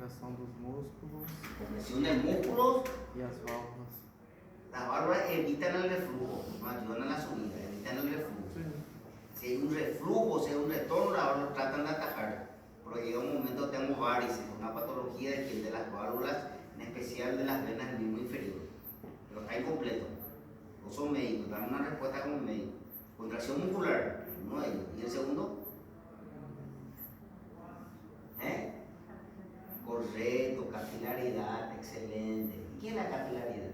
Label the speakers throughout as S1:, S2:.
S1: contração dos músculos
S2: compresión de músculos.
S1: e as válvulas.
S2: Las válvulas evitan el reflujo, no ayudan a la subida, evitan el reflujo.
S1: Sim.
S2: Si hay un reflujo, si hay un retorno, las válvulas tratan de atajar. Pero llega un momento que tengo varices, una patología de las válvulas, en especial de las venas del miembro inferior. Pero está incompleto. No son médicos, dan una respuesta como médico. Contracción muscular, uno de ellos. ¿Y el segundo? Correcto, capilaridad, excelente. ¿Y qué es la capilaridad?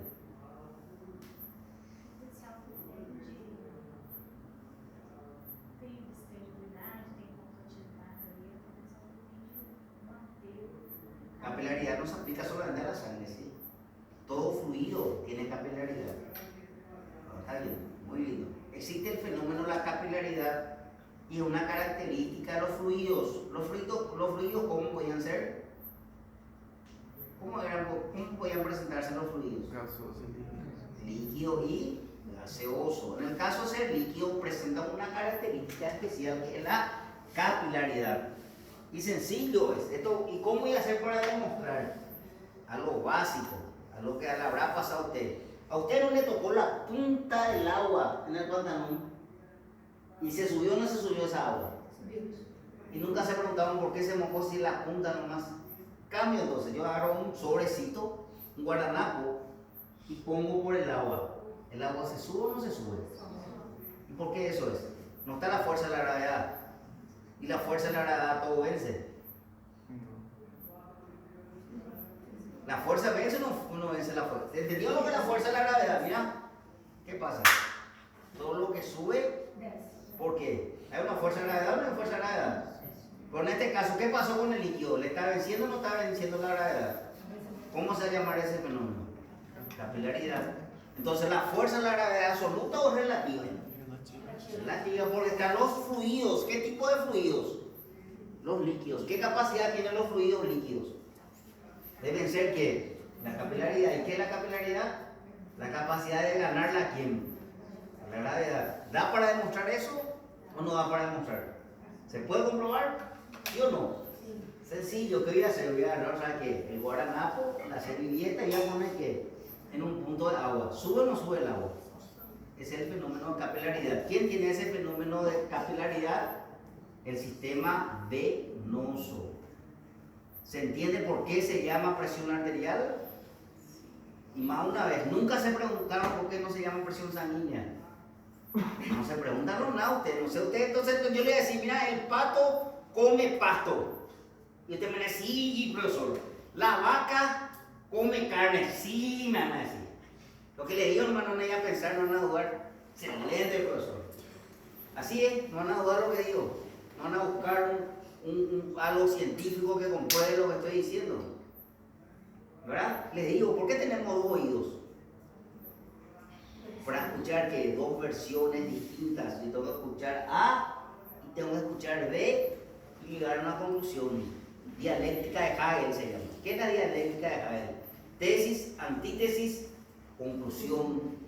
S2: Capilaridad no se aplica solamente a la sangre, ¿sí? Todo fluido tiene capilaridad. Está bien, muy lindo. Existe el fenómeno de la capilaridad y es una característica de los fluidos. Los fluidos ¿cómo podían ser? ¿Cómo podían presentarse los fluidos?
S1: Gasoso e líquido.
S2: Líquido y gaseoso. En el caso de ser líquido, presenta una característica especial que es la capilaridad. Y sencillo es esto. ¿Y cómo voy a hacer para demostrar? Algo básico, algo que le habrá pasado a usted. A usted no le tocó la punta del agua en el pantalón y se subió o no se subió esa agua. Y nunca se preguntaban por qué se mojó si la punta nomás. Cambio entonces, yo agarro un sobrecito, un guardanapo y pongo por el agua. ¿El agua se sube o no se sube? ¿Y por qué eso es? No está la fuerza de la gravedad. Y la fuerza de la gravedad todo vence. La fuerza vence o no vence la fuerza. ¿Entendió lo que es la fuerza de la gravedad? Mira, ¿qué pasa? Todo lo que sube, ¿por qué? ¿Hay una fuerza de gravedad o no hay fuerza de gravedad? Pero en este caso, ¿qué pasó con el líquido? ¿Le está venciendo o no está venciendo la gravedad? ¿Cómo se llama ese fenómeno? Capilaridad. Entonces, ¿la fuerza de la gravedad absoluta o relativa? Relativa, porque están los fluidos. ¿Qué tipo de fluidos? Los líquidos. ¿Qué capacidad tienen los fluidos líquidos? Deben ser ¿qué? La capilaridad. ¿Y qué es la capilaridad? La capacidad de ganarla a quién? A la gravedad. ¿Da para demostrar eso o no da para demostrar? ¿Se puede comprobar? ¿Sí o no? Sencillo, ¿qué voy a hacer? Voy a agarrar, ¿sabes qué? El guardanapo, la servilleta y voy a poner ¿qué? En un punto de agua. ¿Sube o no sube el agua? Es el fenómeno de capilaridad. ¿Quién tiene ese fenómeno de capilaridad? El sistema venoso. ¿Se entiende por qué se llama presión arterial? Y más una vez, nunca se preguntaron por qué no se llama presión sanguínea. No se preguntaron nada ustedes, no sé ustedes. Entonces yo le voy a decir, mira, el pato come pasto. Y usted me va a decir, sí, profesor. La vaca come carne. Sí, me van a decir. Lo que le digo, hermano, no vayan a pensar, no van a dudar. Excelente, profesor. Así es, no van a dudar lo que digo. No van a buscar algo científico que compruebe lo que estoy diciendo. ¿Verdad? Les digo, ¿por qué tenemos dos oídos? Para escuchar que dos versiones distintas. Yo tengo que escuchar A y tengo que escuchar B y llegar a una conclusión. Dialéctica de Hegel se llama. ¿Qué es la dialéctica de Hegel? Tesis, antítesis, conclusión.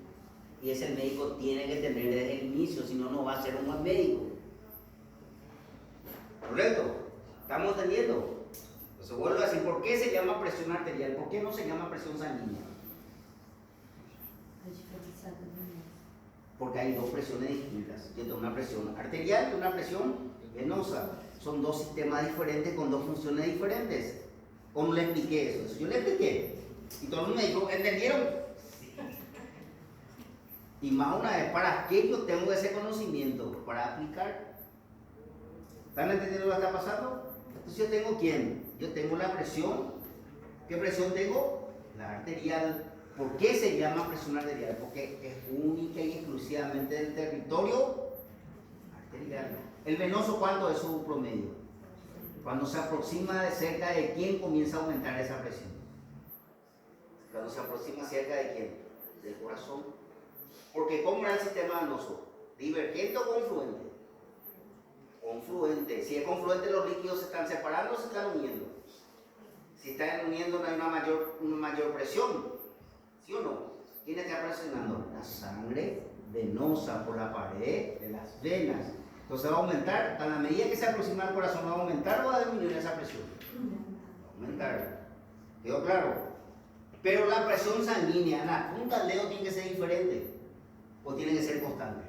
S2: Y ese el médico tiene que tener desde el inicio, si no, no va a ser un buen médico. ¿Correcto? ¿Estamos entendiendo? Entonces vuelvo a decir, ¿por qué se llama presión arterial? ¿Por qué no se llama presión sanguínea? Porque hay dos presiones distintas. Yo tengo una presión arterial y una presión venosa. Son dos sistemas diferentes con dos funciones diferentes. ¿Cómo le expliqué eso? Yo le expliqué. Y todo el mundo me dijo, ¿entendieron? Sí. Y más una vez, ¿para qué yo tengo ese conocimiento? Para aplicar. ¿Están entendiendo lo que está pasando? Entonces yo tengo ¿quién? Yo tengo la presión. ¿Qué presión tengo? La arterial. ¿Por qué se llama presión arterial? Porque es única y exclusivamente del territorio arterial. ¿El venoso cuánto es su promedio? Cuando se aproxima de cerca de quién comienza a aumentar esa presión. Cuando se aproxima cerca de quién? Del corazón. Porque ¿cómo era el sistema venoso? ¿Divergente o confluente? Confluente. Si es confluente, los líquidos se están separando o se están uniendo. Si están uniendo, no hay una mayor presión. ¿Sí o no? ¿Quién está presionando? La sangre venosa por la pared de las venas. Entonces va a aumentar, a la medida que se aproxima al corazón, ¿va a aumentar o va a disminuir esa presión? Va a aumentar. ¿Quedó claro? Pero la presión sanguínea en la punta del dedo tiene que ser diferente o tiene que ser constante.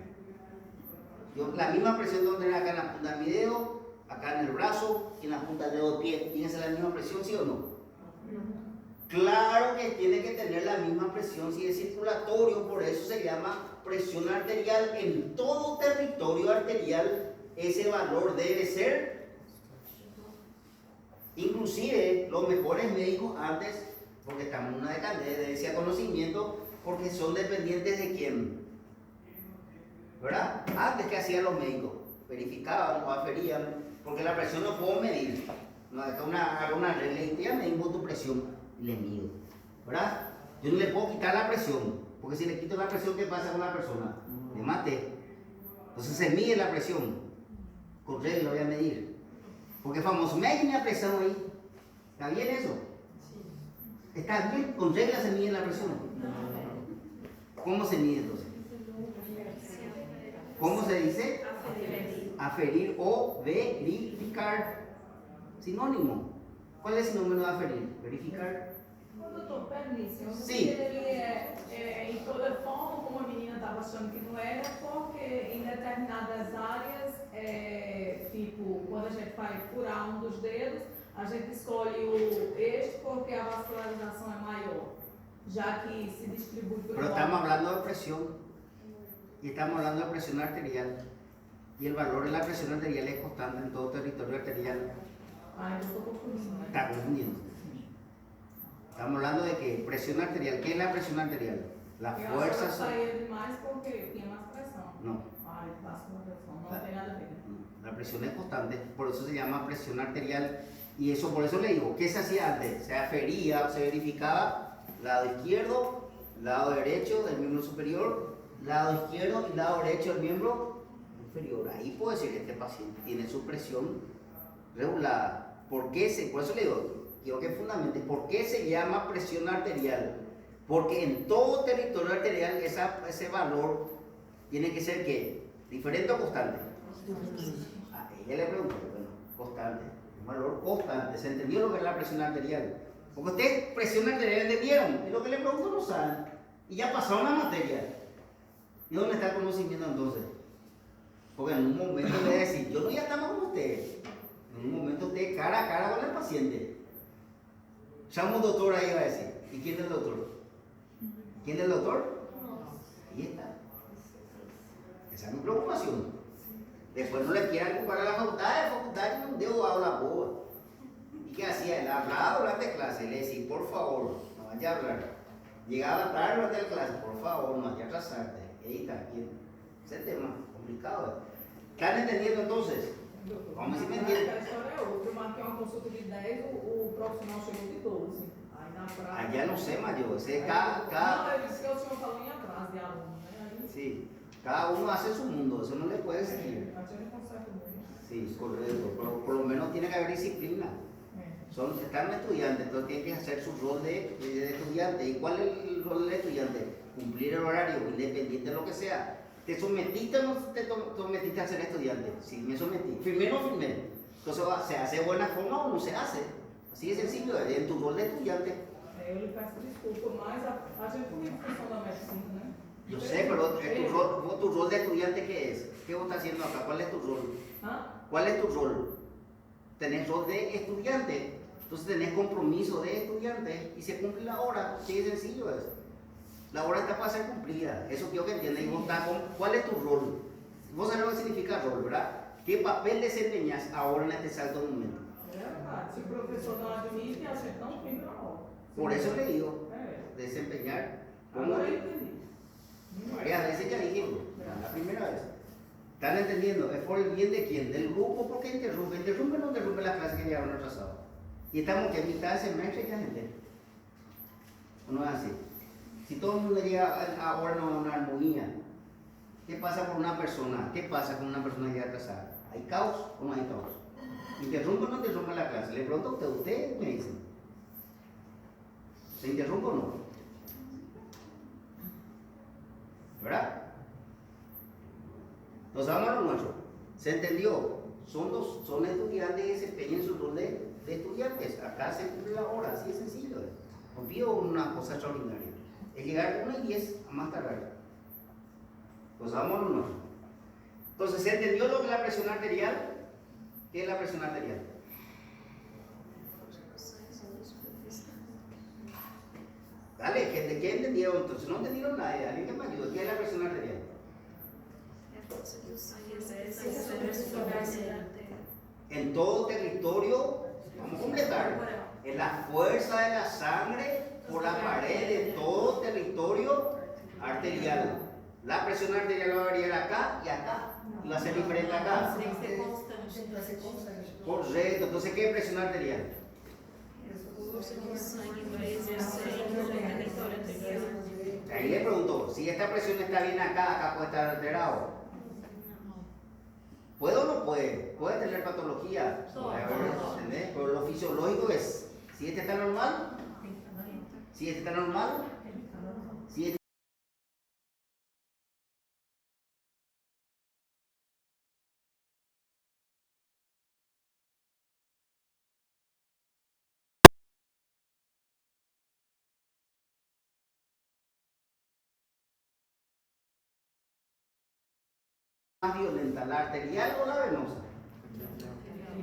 S2: La misma presión que tengo acá en la punta de mi dedo, acá en el brazo y en la punta del dedo del pie, ¿tiene que ser la misma presión, sí o no? Claro que tiene que tener la misma presión si es circulatorio, por eso se llama presión arterial. En todo territorio arterial ese valor debe ser, inclusive los mejores médicos antes, porque estamos en una decadencia de conocimiento, porque son dependientes de quién, ¿verdad? Antes, ¿qué hacían los médicos? Verificaban o aferían, porque la presión no puedo medir. No, hago una regla y ya me digo tu presión y le mido, ¿verdad? Yo no le puedo quitar la presión, porque si le quito la presión, ¿qué pasa con la persona? Le mate. Entonces se mide la presión, con regla lo voy a medir, porque famoso, me hay una presión ahí, ¿está bien eso? ¿Está bien? Con regla se mide la presión. ¿Cómo se mide entonces? ¿Cómo se dice? Aferir o verificar. Sinônimo. Qual é o sinônimo de aferir? Verificar.
S3: Doutor, permissão.
S2: Sim.
S3: Ele em toda forma, como a menina estava achando que não era, porque em determinadas áreas, tipo, quando a gente vai furar um dos dedos, a gente escolhe este porque a vascularização é maior, já que se distribui por
S2: Pero estamos hablando de presión y estamos hablando de presión arterial y el valor de la presión arterial es constante en todo territorio arterial.
S3: Ah, eu estou confundindo.
S2: Está confundiendo. Estamos hablando de que presión arterial, ¿qué es la presión arterial? La
S3: Eu
S2: fuerza.
S3: acho que saía demais porque tinha mais pressão.
S2: No,
S3: Ai, vascularização, não tem nada a ver.
S2: la presión es constante, por eso se llama presión arterial y eso, por eso le digo, ¿qué se hacía antes? Se afería, se verificaba lado izquierdo, lado derecho del miembro superior, lado izquierdo y lado derecho del miembro inferior. Ahí puedo decir que este paciente tiene su presión regulada. ¿Por eso le digo, quiero que fundamente, ¿por qué se llama presión arterial? Porque en todo territorio arterial ese valor tiene que ser ¿qué? ¿Diferente o constante? A ella le pregunto, bueno, constante, un valor constante. ¿Se entendió lo que es la presión arterial? Porque ustedes presión arterial entendieron, y lo que le pregunto no saben, y ya pasaron la materia. ¿Y dónde está el conocimiento entonces? Porque en un momento le voy a decir, yo no ya estamos con ustedes. En un momento usted cara a cara con el paciente. Llama un doctor ahí, va a decir. ¿Y quién es el doctor? ¿Quién es el doctor? Ahí está. Esa es mi preocupación. Después no le quieran ocupar a la facultad y un dedo a la boba. ¿Y qué hacía? Él hablaba durante clase, le decía, por favor, no vaya a hablar. Llegaba tarde durante la clase, por favor, no vaya a atrasarte. Ahí está, ¿quién? Ese es el tema complicado. ¿Están entendiendo entonces? Vamos a ver si me entienden.
S3: A história é outra. Eu marquei uma consulta de 10, o profissional chegou de 12. Aí na prática.
S2: Allá no sé, mayor.
S3: Não, é isso que o senhor falou em atraso de aluno, né? Aí,
S2: Sí, cada uno hace su mundo, eso no le puede seguir.
S3: a gente consegue muito.
S2: Sí, correcto, pero por lo menos tiene que haber disciplina. Están estudiantes, entonces tienen que hacer su rol de estudiante. ¿Y cuál es el rol del estudiante? Cumplir el horario, independiente de lo que sea. ¿Te sometiste o no te sometiste a ser estudiante? Sí, me sometí. ¿Firmé o no firmé? Entonces, ¿se hace de buena forma o no se hace? Así de sencillo, es en tu rol de estudiante.
S3: Eu lhe peço desculpa, mas a gente não tem função da medicina, né?
S2: Yo sé, pero tu rol de estudiante, ¿qué es? ¿Qué vos estás haciendo acá? ¿Cuál es tu rol?
S3: ¿Ah?
S2: ¿Cuál es tu rol? Tenés rol de estudiante, entonces tenés compromiso de estudiante y se cumple la hora, así de sencillo es. La hora está para ser cumplida, eso quiero que entiendan. Y vos estás ¿cuál es tu rol? Vos sabés lo que significa rol, ¿verdad? ¿Qué papel desempeñas ahora en este salto momento?
S3: Se o professor não admite, a gente não cumpre na hora.
S2: Por eso le digo, desempeñar. ¿Cómo?
S3: Agora eu entendi.
S2: Varias veces ya dije, la primera vez. ¿Están entendiendo? ¿Es por el bien de quién? Del grupo, porque interrumpe. ¿Interrumpe o no interrumpe las clases que llegaron atrasadas? Y estamos que a mitad de semestre ya gente. ¿O no es así? Si todo el mundo llega ahora no a una armonía, ¿qué pasa por una persona? ¿Qué pasa con una persona que llega atrasada? ¿Hay caos o no hay caos? ¿Interrumpe o no interrumpe la clase? Le pregunto a usted me dicen. ¿Se interrumpe o no? ¿Verdad? Entonces vamos a lo nuestro. ¿Se entendió? Son estudiantes y desempeñan su rol de estudiantes. Acá se cumple de la hora, así de sencillo. No pido una cosa extraordinaria. Es llegar 1:10 a más tardar. Pues vamos al 1. Entonces, ¿se entendió lo que es la presión arterial? ¿Qué es la presión arterial? Dale, ¿qué entendieron? Entonces, no entendieron nada. ¿Alguien que me ayude? ¿Qué es la presión arterial? En todo territorio, vamos a completar, es la fuerza de la sangre por la pared de todo territorio arterial. La presión arterial va a variar acá y acá, y va a ser diferente acá. Correcto, entonces ¿qué es presión arterial? Ahí le pregunto, si esta presión está bien acá, acá puede estar alterado. ¿Puede o no puede? Puede tener patología, ¿entendés? Pero lo fisiológico es, si este está normal, si este está normal, si este más violenta, ¿la arterial o la venosa?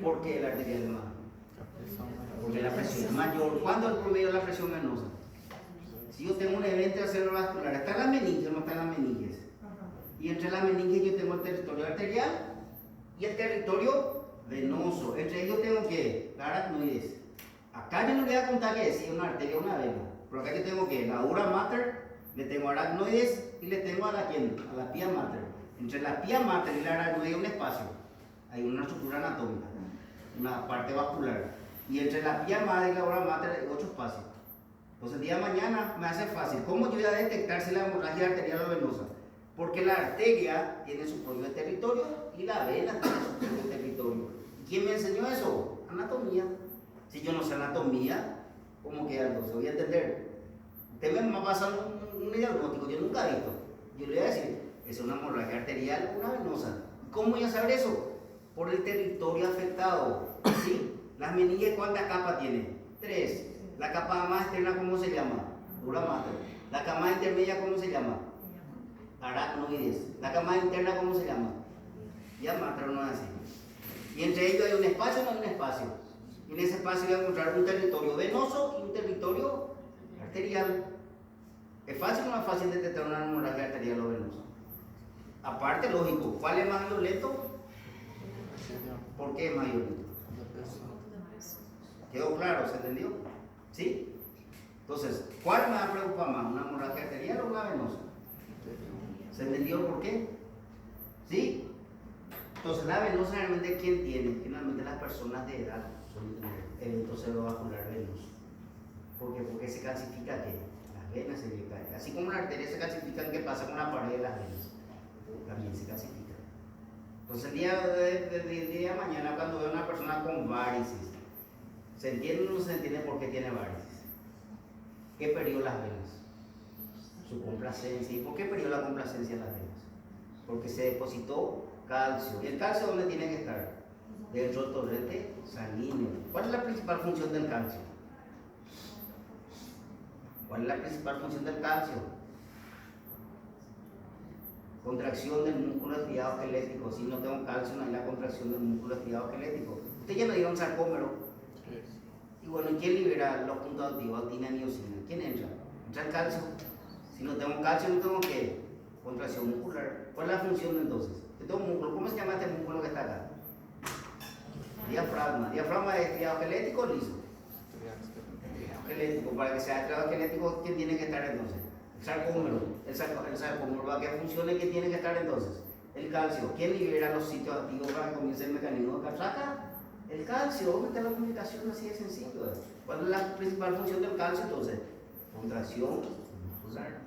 S2: ¿Por qué la arterial es más? Porque la presión es mayor. ¿Cuándo es el promedio de la presión venosa? Si yo tengo un evento cerebrovascular, ¿está en la meninge o no está en la meninges? Y entre la meninge yo tengo el territorio arterial y el territorio venoso. Entre ellos tengo que la aracnoides. Acá yo no voy a contar que es una arteria o una vena. Pero acá yo tengo que la dura mater, le tengo aracnoides y le tengo a la ¿quién? A la pia mater. Entre la pia mater y la aracnoide hay un espacio. Hay una estructura anatómica, una parte vascular. Y entre la pia mater y la dura mater hay otro espacio. Entonces el día de mañana me hace fácil. ¿Cómo yo voy a detectar si la hemorragia arterial o venosa? Porque la arteria tiene su propio territorio y la vena tiene su propio territorio. ¿Quién me enseñó eso? Anatomía. Si yo no sé anatomía, ¿cómo queda entonces? Voy a entender. Usted me va a pasar un diagnóstico, yo nunca he visto. Yo le voy a decir, ¿es una hemorragia arterial o una venosa? ¿Cómo voy a saber eso? Por el territorio afectado. ¿Sí? Las meninges, ¿cuántas capas tienen? 3. La capa más externa, ¿cómo se llama? Dura mater. La capa intermedia, ¿cómo se llama? Aracnoides. La capa interna, ¿cómo se llama? Ya mater, no es así. Y entre ellos hay un espacio o no hay un espacio. Y en ese espacio voy a encontrar un territorio venoso y un territorio arterial. ¿Es fácil o no es fácil detectar una hemorragia arterial o venosa? Aparte, lógico, ¿cuál es más violento? ¿Por qué es más violento? ¿Quedó claro? ¿Se entendió? ¿Sí? Entonces, ¿cuál me va a preocupar más? ¿Una hemorragia arterial o una venosa? ¿Se entendió por qué? ¿Sí? Entonces, la venosa realmente, ¿quién tiene? Generalmente las personas de edad suelen tener evento cerebrovascular venoso. ¿Por qué? Porque se calcifica ¿qué? Las venas se le caen. Así como las arterias se calcifican, ¿qué pasa con la pared de las venas? También se calcifica. Entonces, el día de mañana, cuando veo a una persona con varices, ¿se entiende o no se entiende por qué tiene varices? ¿Qué perdió las venas? Su complacencia. ¿Y por qué perdió la complacencia en las venas? Porque se depositó calcio. ¿Y el calcio dónde tiene que estar? Dentro del torrente sanguíneo. ¿Cuál es la principal función del calcio? ¿Cuál es la principal función del calcio? Contracción del músculo estriado esquelético. Si no tengo calcio, no hay la contracción del músculo estriado esquelético. Usted ya le dio un sarcómero. Y bueno, ¿quién libera los puntos activos? Actina y miocina. ¿Quién entra? Entra el calcio. Si no tengo calcio, no tengo ¿qué? Contracción muscular. ¿Cuál es la función entonces? Yo tengo un músculo. ¿Cómo se llama este músculo que está acá? Diafragma. Diafragma es estriado esquelético o liso. Esquelético. Para que sea estriado esquelético, ¿quién tiene que estar entonces? El sarcómero. El sarcómero, para que funcione, ¿quién tiene que estar entonces? El calcio. ¿Quién libera los sitios activos para que comience el mecanismo de catraca? El calcio. ¿Dónde está la comunicación así de sencillo? ¿Cuál es la principal función del calcio entonces? Contracción muscular.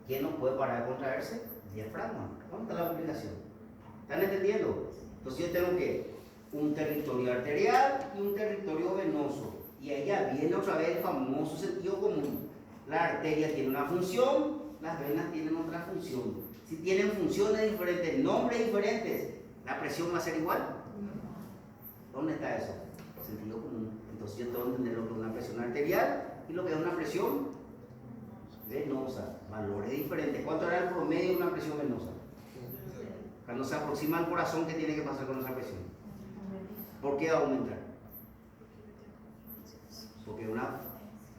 S2: ¿Quién no puede parar de contraerse? Diafragma. ¿Dónde está la comunicación? ¿Están entendiendo? Entonces yo tengo que un territorio arterial y un territorio venoso. Y ahí ya viene otra vez el famoso sentido común. La arteria tiene una función, las venas tienen otra función. Si tienen funciones diferentes, nombres diferentes, ¿la presión va a ser igual? ¿Dónde está eso? Sentido común. Entonces yo tengo que entender lo que es una presión. presión arterial y lo que es una presión venosa. Valores diferentes. ¿Cuánto era el promedio de una presión venosa? Cuando se aproxima al corazón, ¿qué tiene que pasar con esa presión? ¿Por qué va a aumentar? Porque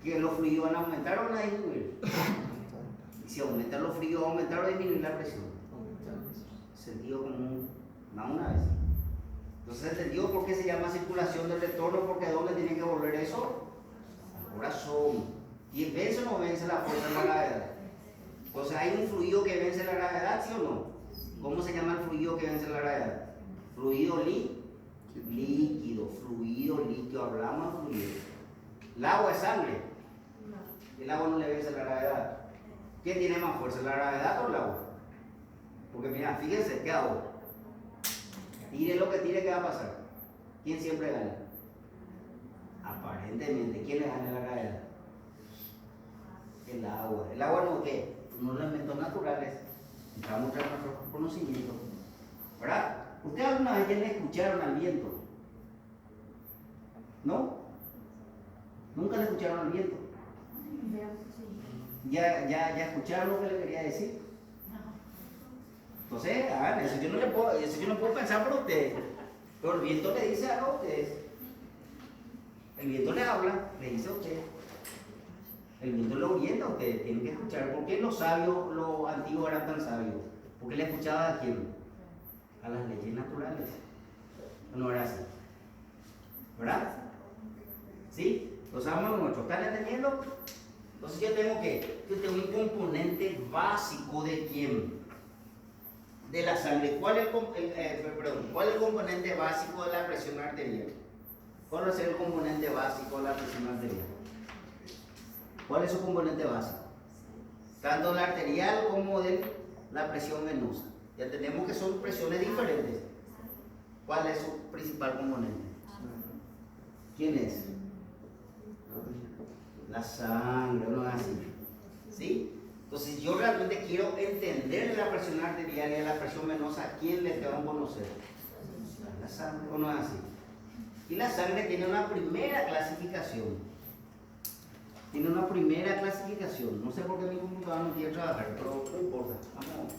S2: que los fluidos van a aumentar o van a disminuir. Y si aumentan los fluidos, va a aumentar o disminuir la presión. Sentido común, más una vez. Entonces, ¿entendido por qué se llama circulación del retorno? Porque ¿a dónde tiene que volver eso? Al corazón. ¿Y vence o no vence la fuerza de la gravedad? O sea, ¿hay un fluido que vence la gravedad, sí o no? ¿Cómo se llama el fluido que vence la gravedad? Fluido líquido, fluido líquido, hablamos de fluido. ¿El agua es sangre? El agua no le vence la gravedad. ¿Quién tiene más fuerza, la gravedad o el agua? Porque mira, fíjense, ¿qué hago? Tire lo que tire, ¿qué va a pasar? ¿Quién siempre gana? Aparentemente, ¿quién le gana la gravedad? El agua. ¿El agua no qué? Unos elementos naturales. Entramos a nuestro conocimiento. ¿Verdad? ¿Ustedes alguna vez ya le escucharon al viento? ¿No? ¿Nunca le escucharon al viento? ¿Ya escucharon lo que le quería decir? Entonces, eso yo no puedo pensar por ustedes. Pero el viento le dice algo a ustedes. El viento le habla, le dice a ustedes. El viento lo orienta a ustedes, tienen que escuchar. ¿Por qué los sabios, los antiguos eran tan sabios? Porque le escuchaban a quién? A las leyes naturales. No era así. ¿Verdad? ¿Sí? Los amos nuestros, ¿están entendiendo? Entonces yo tengo un componente básico de quién? De la sangre. ¿Cuál es el componente básico de la presión arterial? ¿Cuál va a ser el componente básico de la presión arterial? ¿Cuál es su componente básico? Tanto la arterial como de la presión venosa. Ya tenemos que son presiones diferentes. ¿Cuál es su principal componente? ¿Quién es? La sangre, ¿no es así? ¿Sí? Entonces yo realmente quiero entender la presión arterial y la presión venosa. ¿A quién le tengo que conocer? La sangre, ¿o no es así? Y la sangre tiene una primera clasificación. Tiene una primera clasificación. No sé por qué mi computadora no quiere trabajar, pero no importa. Vamos.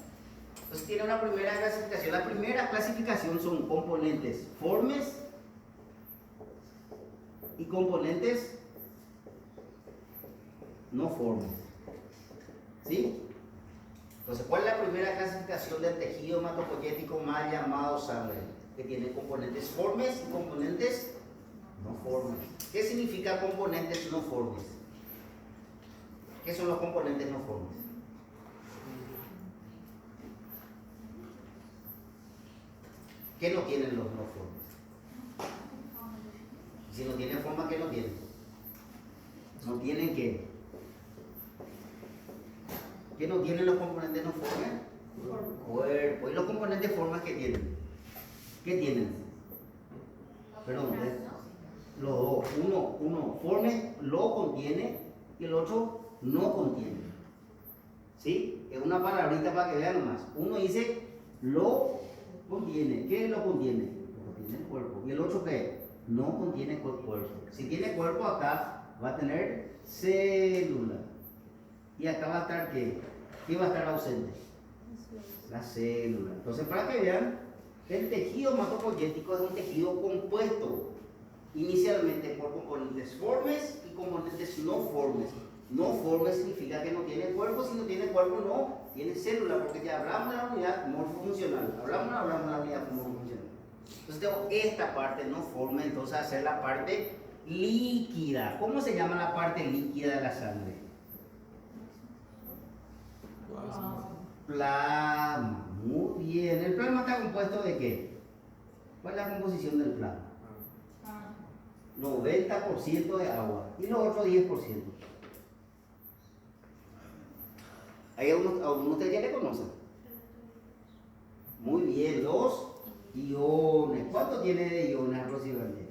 S2: Entonces tiene una primera clasificación. La primera clasificación son componentes formes y componentes no formes. ¿Sí? Entonces, ¿cuál es la primera clasificación del tejido hematopoyético mal llamado sangre? Que tiene componentes formes y componentes no formes. ¿Qué significa componentes no formes? ¿Qué son los componentes no formes? ¿Qué no tienen los no formes? Si no tienen forma, ¿qué no tienen? No tienen qué. ¿Qué no tienen los componentes no formes? Cuerpo. ¿Y los componentes formas qué tienen? ¿Qué tienen? Perdón, los dos. Uno forme lo contiene y el otro no contiene. ¿Sí? Es una palabrita para que vean nomás. Uno dice lo contiene. ¿Qué lo contiene? Lo contiene el cuerpo. ¿Y el otro qué? No contiene cuerpo. Si tiene cuerpo acá va a tener célula. Y acá va a estar ¿qué? ¿Qué va a estar ausente? La célula. Entonces, para que vean, el tejido hematopoyético es un tejido compuesto inicialmente por componentes formes y componentes no formes. No formes significa que no tiene cuerpo. Si no tiene cuerpo, no tiene célula, porque ya hablamos de la unidad morfofuncional. Hablamos de la unidad morfofuncional. Entonces, tengo esta parte no forme, entonces hacer la parte líquida. ¿Cómo se llama la parte líquida de la sangre? Plasma. Muy bien. ¿El plasma está compuesto de qué? ¿Cuál es la composición del plasma? 90% de agua. ¿Y los otros 10%? ¿Hay algunos de ustedes ya le conocen? Muy bien. Los iones. ¿Cuánto tiene de iones aproximadamente?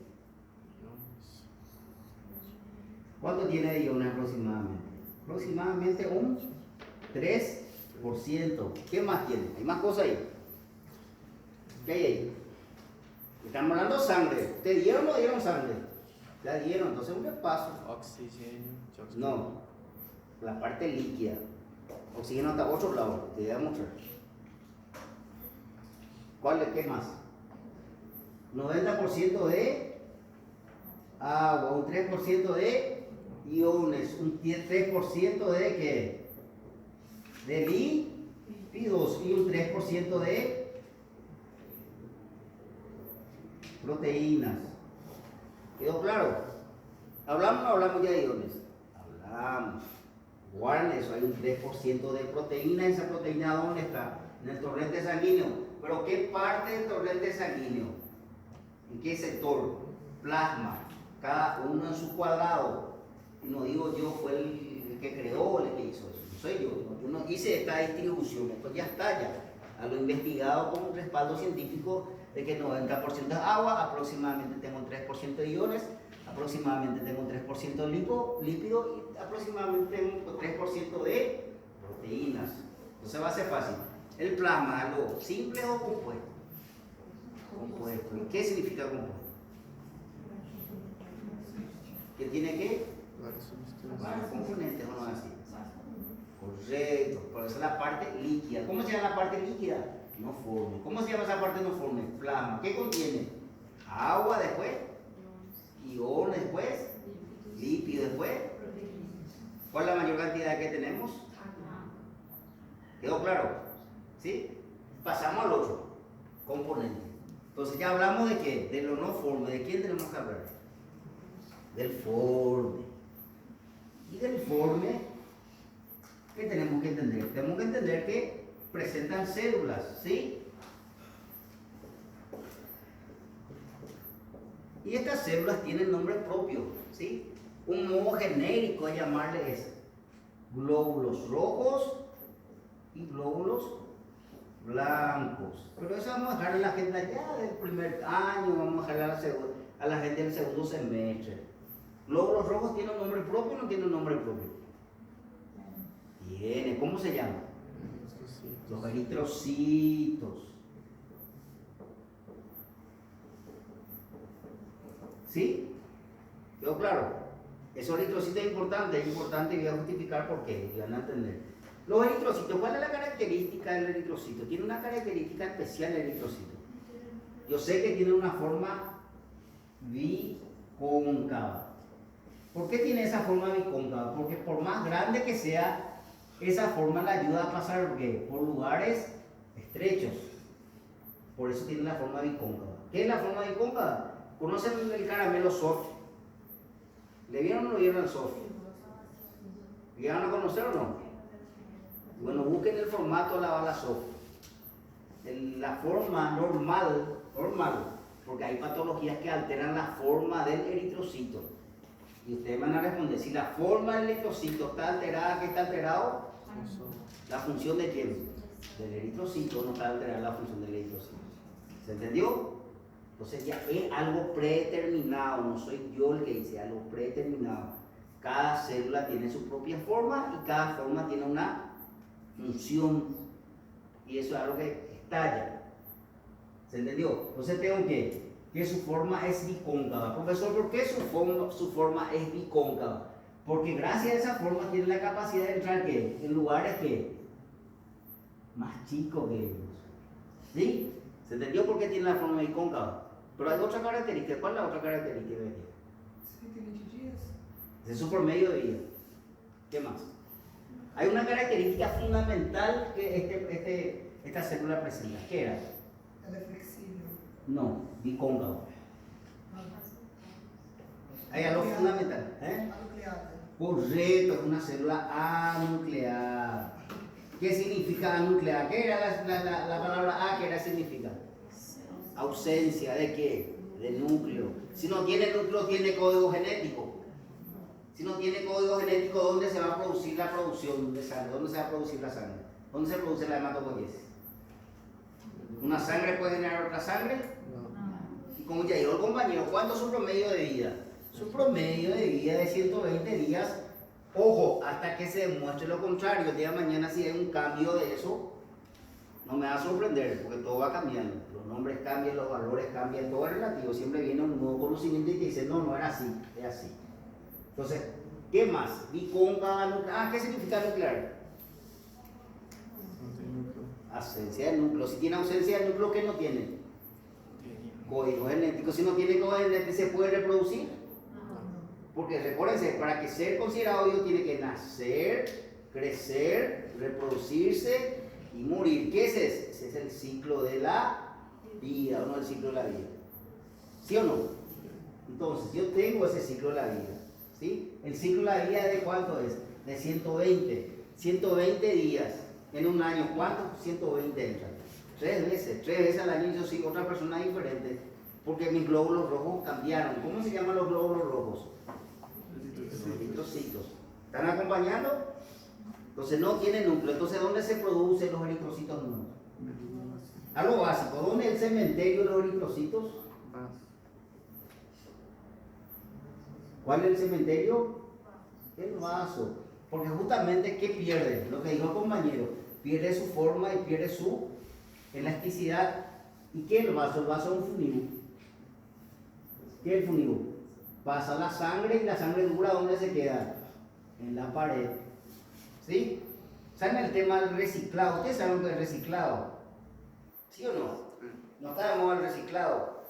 S2: ¿Cuánto tiene de iones aproximadamente? Aproximadamente un 3%. ¿Qué más tiene? ¿Hay más cosas ahí? ¿Qué hay ahí? Estamos hablando de sangre. ¿Ustedes dieron o no dieron sangre? Ya dieron, entonces un repaso.
S1: Oxigênio de oxigênio.
S2: No, la parte líquida. Oxígeno hasta otro lado, te voy a mostrar. ¿Qué más? 90% de agua, un 3% de iones, un 3% de ¿qué? De lípidos y un 3% de proteínas. ¿Quedó claro? ¿Hablamos o no hablamos ya de iones? Hablamos. Guarden eso, hay un 3% de proteína. ¿Esa proteína dónde está? En el torrente sanguíneo. ¿Pero qué parte del torrente sanguíneo? ¿En qué sector? Plasma. Cada uno en su cuadrado. Y no digo yo, fue el que creó, el que hizo eso. No soy yo. Yo no hice esta distribución. Esto ya está ya. A lo investigado con un respaldo científico de que 90% es agua, aproximadamente tengo un 3% de iones, aproximadamente tengo un 3% de lípido y aproximadamente tengo un 3% de proteínas. Entonces va a ser fácil. ¿El plasma es algo simple o compuesto? Compuesto. ¿Y qué significa compuesto? ¿Que tiene qué? Varios componentes, vamos a decir. Correcto. Por eso es la parte líquida. ¿Cómo se llama la parte líquida? No forme. ¿Cómo se llama esa parte no forme? Plasma. ¿Qué contiene? Agua después, iones después, lípido después. ¿Cuál es la mayor cantidad que tenemos? ¿Quedó claro? ¿Sí? Pasamos al otro componente. Entonces ya hablamos de qué? De lo no forme. ¿De quién tenemos que hablar? Del forme. Y del forme, ¿qué tenemos que entender? Tenemos que entender que presentan células, ¿sí? Y estas células tienen nombre propio, ¿sí? Un modo genérico de llamarle es glóbulos rojos y glóbulos blancos. Pero eso vamos a dejar a la gente allá del primer año, vamos a dejar a la gente del segundo semestre. ¿Glóbulos rojos tienen un nombre propio o no tienen un nombre propio? Tiene, ¿cómo se llama? Los eritrocitos. ¿Sí? ¿Quedó claro? Esos eritrocitos es importante y voy a justificar por qué, y van a entender. Los eritrocitos, ¿cuál es la característica del eritrocito? Tiene una característica especial el eritrocito. Yo sé que tiene una forma bicóncava. ¿Por qué tiene esa forma bicóncava? Porque por más grande que sea, esa forma le ayuda a pasar por lugares estrechos. Por eso tiene la forma bicóncava. ¿Qué es la forma bicóncava? ¿Conocen el caramelo soft? ¿Le vieron o no vieron el soft? ¿Llegaron a conocer o no? Bueno, busquen el formato de la bala soft. La forma normal, porque hay patologías que alteran la forma del eritrocito. Y ustedes van a responder, si la forma del eritrocito está alterada, ¿qué está alterado? La función de quién? Del eritrocito, no está alterada la función del eritrocito. ¿Se entendió? Entonces ya es algo predeterminado, no soy yo el que dice, algo predeterminado. Cada célula tiene su propia forma y cada forma tiene una función. Y eso es algo que estalla. ¿Se entendió? Entonces tengo que su forma es bicóncava. Profesor, ¿por qué su forma es bicóncava? Porque gracias a esa forma tiene la capacidad de entrar ¿qué? En lugares que más chicos que ellos. ¿Sí? ¿Se entendió por qué tiene la forma bicóncava? Pero hay otra característica. ¿Cuál es la otra característica de aquí?
S4: 120 días.
S2: Es su promedio de vida. ¿Qué más? Hay una característica fundamental que esta célula presenta. ¿Qué era?
S4: Ela é flexível.
S2: No, bicóncavo. Hay algo fundamental.
S4: Anucleada.
S2: Correcto, es una célula anucleada. ¿Qué significa anucleada? ¿Qué era la palabra A? ¿Qué era significa? Ausencia. ¿De qué? De núcleo. Si no tiene núcleo, tiene código genético. Si no tiene código genético, ¿dónde se va a producir la producción de sangre? ¿Dónde se va a producir la sangre? ¿Dónde se produce la hematopoiesis? ¿Una sangre puede generar otra sangre? Y como ya dijo el compañero, ¿cuánto es su promedio de vida? Su promedio de vida de 120 días. Ojo, hasta que se demuestre lo contrario. El día de mañana, si hay un cambio de eso, no me va a sorprender porque todo va cambiando. Los nombres cambian, los valores cambian, todo es relativo. Siempre viene un nuevo conocimiento y te dice, no, no era así, es así. Entonces, ¿qué más? Bicóncava nuclear. ¿Qué significa nuclear?
S1: No tiene núcleo.
S2: Ausencia del núcleo. Si tiene ausencia del núcleo, ¿qué no tiene?
S1: Tiene.
S2: Código genético. Si no tiene código genético, ¿se puede reproducir? Porque recuérdense, para que ser considerado vivo tiene que nacer, crecer, reproducirse y morir. ¿Qué es ese? Ese es el ciclo de la vida, o no el ciclo de la vida. ¿Sí o no? Entonces, yo tengo ese ciclo de la vida. ¿Sí? El ciclo de la vida ¿de cuánto es? De 120. 120 días en un año. ¿Cuántos? 120 entran. 3 veces al año yo soy otra persona diferente. Porque mis glóbulos rojos cambiaron. ¿Cómo se llaman los glóbulos rojos? Los eritrocitos. ¿Están acompañando? Entonces no tiene núcleo. Entonces, ¿dónde se producen los eritrocitos nuevos? Algo básico. ¿Dónde es el cementerio de los eritrocitos? ¿Cuál es el cementerio? El vaso. Porque justamente, ¿qué pierde? Lo que dijo el compañero. Pierde su forma y pierde su elasticidad. ¿Y qué es el vaso? El vaso es un fluido. ¿Qué es el fluido? Pasa la sangre y la sangre dura, ¿dónde se queda? En la pared. ¿Sí? ¿Saben el tema del reciclado? ¿Ustedes saben lo que es reciclado? ¿Sí o no? No está de moda el reciclado.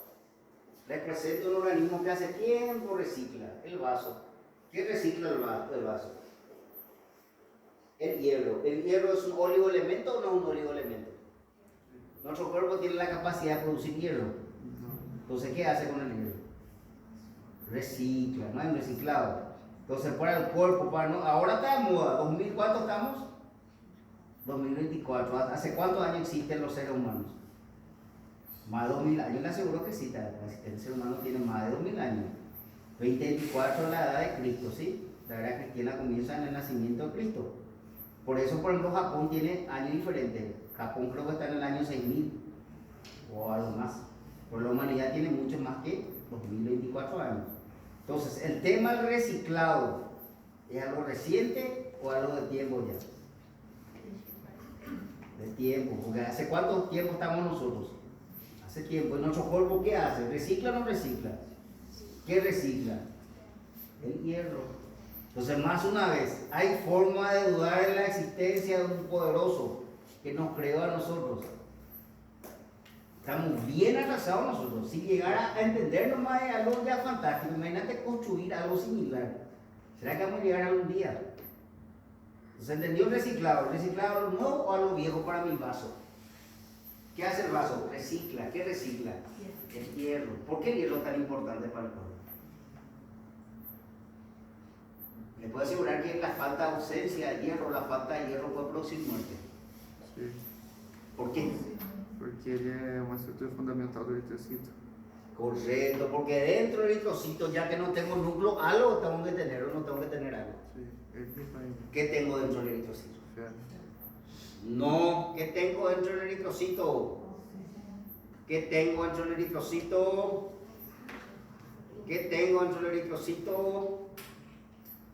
S2: Les presento un organismo que hace tiempo recicla el vaso. ¿Qué recicla el vaso? El hierro. ¿El hierro es un oligoelemento o no es un oligoelemento? Nuestro cuerpo tiene la capacidad de producir hierro. Entonces, ¿qué hace con el hierro? Recicla, no hay un reciclado. Entonces, para el cuerpo, ahora está de moda. ¿2000 cuánto estamos? 2024. ¿Hace cuántos años existen los seres humanos? Más de 2000 años. Le aseguro que sí, el ser humano tiene más de 2000 años. 2024 la edad de Cristo, ¿sí? La era cristiana comienza en el nacimiento de Cristo. Por eso, por ejemplo, Japón tiene años diferentes. Japón creo que está en el año 6000 o algo más. Por la humanidad tiene mucho más que 2024 años. Entonces, el tema del reciclado, ¿es algo reciente o algo de tiempo ya? De tiempo, porque ¿hace cuánto tiempo estamos nosotros? Hace tiempo. ¿Y nuestro cuerpo qué hace? ¿Recicla o no recicla? ¿Qué recicla? El hierro. Entonces, más una vez, hay forma de dudar de la existencia de un poderoso que nos creó a nosotros. Estamos bien atrasados nosotros. Si llegara a entender nomás algo ya fantástico, imagínate construir algo similar. ¿Será que vamos a llegar algún día? ¿Se entendió el reciclado? ¿El reciclado a lo nuevo o a lo viejo para mi vaso? ¿Qué hace el vaso? Recicla. ¿Qué recicla? El hierro. ¿Por qué el hierro es tan importante para el cuerpo? Le puedo asegurar que la falta de ausencia de hierro, la falta de hierro puede producir muerte.
S1: Sí.
S2: ¿Por qué?
S1: Porque ele é uma estrutura fundamental do eritrocito.
S2: Correcto, porque dentro del eritrocito, ya que no tengo núcleo, algo tengo que tener o no tengo que tener algo.
S1: Sí, ele vai.
S2: ¿Qué tengo dentro del eritrocito?
S1: Ferro.
S2: No, ¿qué tengo dentro del eritrocito? ¿Qué tengo dentro del eritrocito? ¿Qué tengo dentro del eritrocito?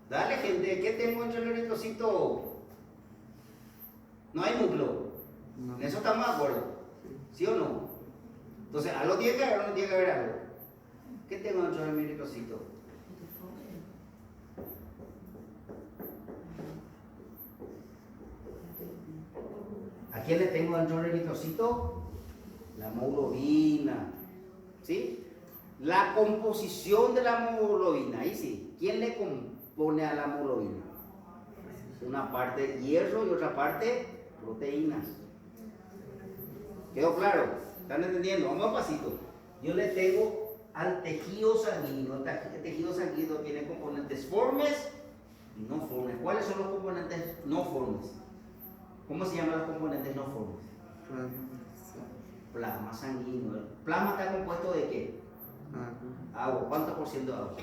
S2: Dale, gente, ¿qué tengo dentro del eritrocito? No hay núcleo.
S1: Não.
S2: ¿En eso estamos de acuerdo? ¿Sí o no? Entonces, ¿algo tiene que haber o no tiene que haber algo? ¿Qué tengo dentro de mi eritrocito? ¿A quién le tengo dentro del eritrocito? La hemoglobina. ¿Sí? La composición de la hemoglobina, ahí sí. ¿Quién le compone a la hemoglobina? Una parte hierro y otra parte proteínas. ¿Quedó claro? ¿Están entendiendo? Vamos a pasito. Yo le tengo al tejido sanguíneo. El tejido sanguíneo tiene componentes formes y no formes. ¿Cuáles son los componentes no formes? ¿Cómo se llaman los componentes no formes? Plasma sanguíneo. ¿El plasma está compuesto de qué? Agua. ¿Cuánto por ciento de agua?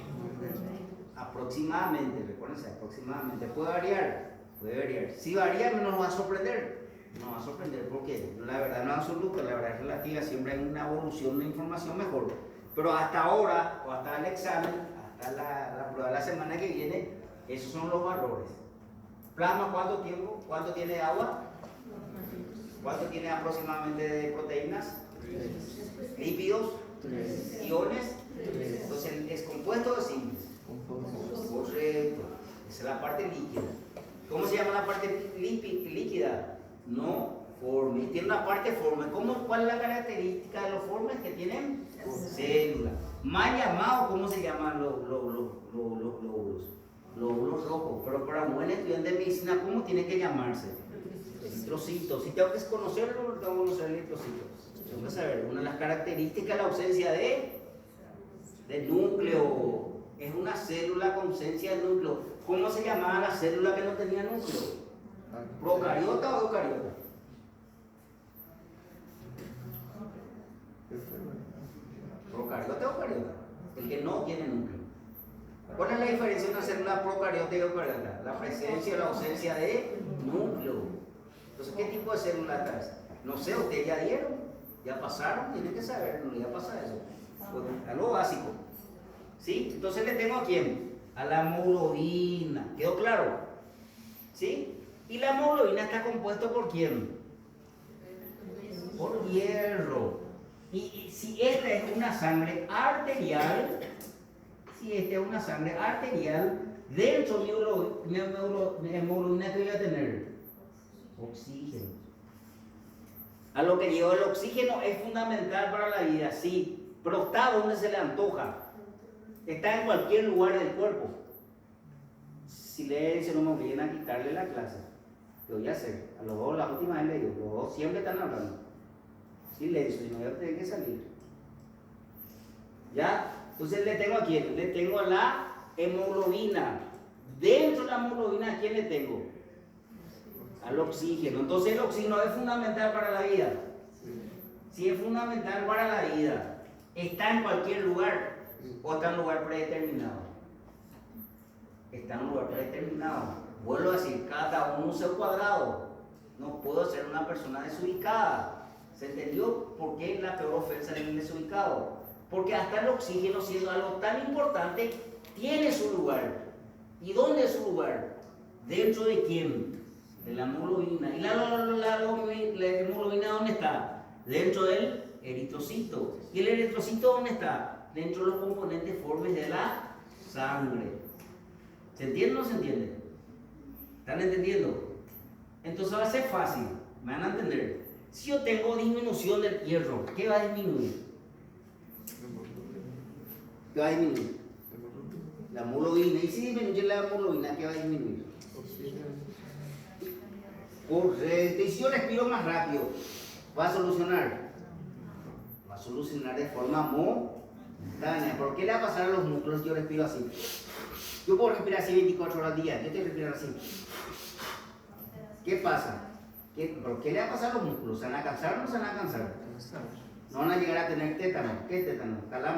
S2: Aproximadamente, recuérdense, aproximadamente. ¿Puede variar? Puede variar. Si varía, no nos va a sorprender. No va a sorprender porque la verdad no es absoluta, la verdad es relativa. Siempre hay una evolución de información mejor. Pero hasta ahora, o hasta el examen, hasta la prueba de la semana que viene, esos son los valores. Plasma, ¿cuánto tiempo? ¿Cuánto tiene agua? ¿Cuánto tiene aproximadamente de proteínas? Lípidos, iones. Entonces es compuesto o simple. Correcto. Esa es la parte líquida. ¿Cómo se llama la parte líquida? No forme. Tiene una parte forme. ¿Cuál es la característica de los formes que tienen? Células. Más llamado, ¿cómo se llaman los glóbulos? Glóbulos rojos. Pero para un buen estudiante de medicina, ¿cómo tiene que llamarse? Eritrocitos. Si tengo que conocerlo, tengo que conocer el eritrocito. Tengo que saber. Una de las características es la ausencia de núcleo. Es una célula con ausencia de núcleo. ¿Cómo se llamaba la célula que no tenía núcleo? ¿Procariota o eucariota? ¿Procariota o eucariota? El que no tiene núcleo. ¿Cuál es la diferencia entre una célula procariota y eucariota? La presencia o la ausencia de núcleo. Entonces, ¿qué tipo de célula está esa? No sé, ustedes ya dieron, ya pasaron, tienen que saber, no ya pasa eso. Pues, a lo básico. ¿Sí? Entonces le tengo a quién? A la hemoglobina. ¿Quedó claro? ¿Sí? Y la hemoglobina está compuesta por quién? Por hierro. Y si esta es una sangre arterial, dentro de mi hemoglobina, ¿qué voy a tener? Oxígeno. A lo que lleva el oxígeno es fundamental para la vida, sí, pero está donde se le antoja. Está en cualquier lugar del cuerpo. Silencio, no me obliguen a quitarle la clase. Lo voy a hacer. A los dos, la última vez le digo, los dos siempre están hablando. Silencio, si no voy a tener que salir. ¿Ya? Entonces le tengo a quién? Le tengo a la hemoglobina. Dentro de la hemoglobina, ¿a quién le tengo? Al oxígeno. Entonces el oxígeno es fundamental para la vida. Sí, es fundamental para la vida. Está en cualquier lugar. ¿O está en un lugar predeterminado? Está en un lugar predeterminado. Vuelvo a decir, cada uno es cuadrado. No puedo ser una persona desubicada. ¿Se entendió por qué es la peor ofensa del desubicado? Porque hasta el oxígeno, siendo algo tan importante, tiene su lugar. ¿Y dónde es su lugar? ¿Dentro de quién? De la hemoglobina. ¿Y la hemoglobina dónde está? Dentro del eritrocito. ¿Y el eritrocito dónde está? Dentro de los componentes formes de la sangre. ¿Se entiende o no se entiende? ¿Están entendiendo? Entonces va a ser fácil, me van a entender. Si yo tengo disminución del hierro, ¿qué va a disminuir? ¿Qué va a disminuir? La hemoglobina. ¿Y si disminuye la hemoglobina, qué va a disminuir? Correcto. ¿Y si yo respiro más rápido, va a solucionar? Va a solucionar de forma momentánea. ¿Por qué le va a pasar a los músculos si yo respiro así? Yo puedo respirar así 24 horas al día. Yo estoy respirando así. ¿Qué pasa? ¿Por qué le va a pasar a los músculos? ¿Se van a cansar o no se van a cansar? No van a llegar a tener tétano. ¿Qué es tétano? Calambre.